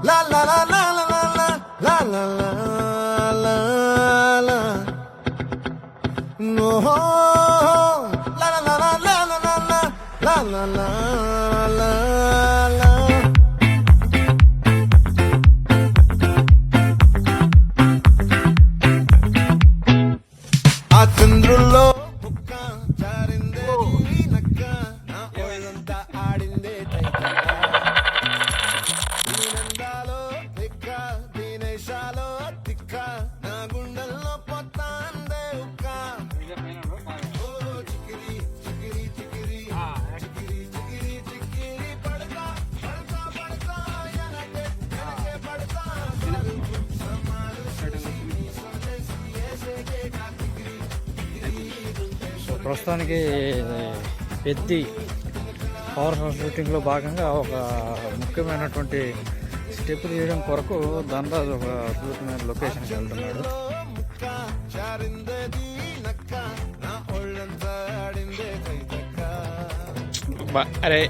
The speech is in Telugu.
La la la la la la la la la la la. No, la la la la la la la la la la la la. ఆ చంద్రుల్లో బుక్క జారిందే నక్క నా ఒళ్ళంతా ఆడిందే దీనందాలో తిక్క దీనేశాలో తిక్క నా గుండెల్లో పొత్తాందే ఉక్క ఓ చికిరి చికిరి చికిరి చికిరి చికిరి చికిరి పడతా పడతా పడతా ఎనకే ఎనకే పడతా సమాలు సందేశి ఏసేకే కాతికిరి ప్రస్తుతానికి పెద్ది పవర్ షూటింగ్లో భాగంగా ఒక ముఖ్యమైనటువంటి స్టెప్ చేయడం కొరకు ధనరాజు ఒక అద్భుతమైన లొకేషన్కి వెళ్తున్నాడు. అరే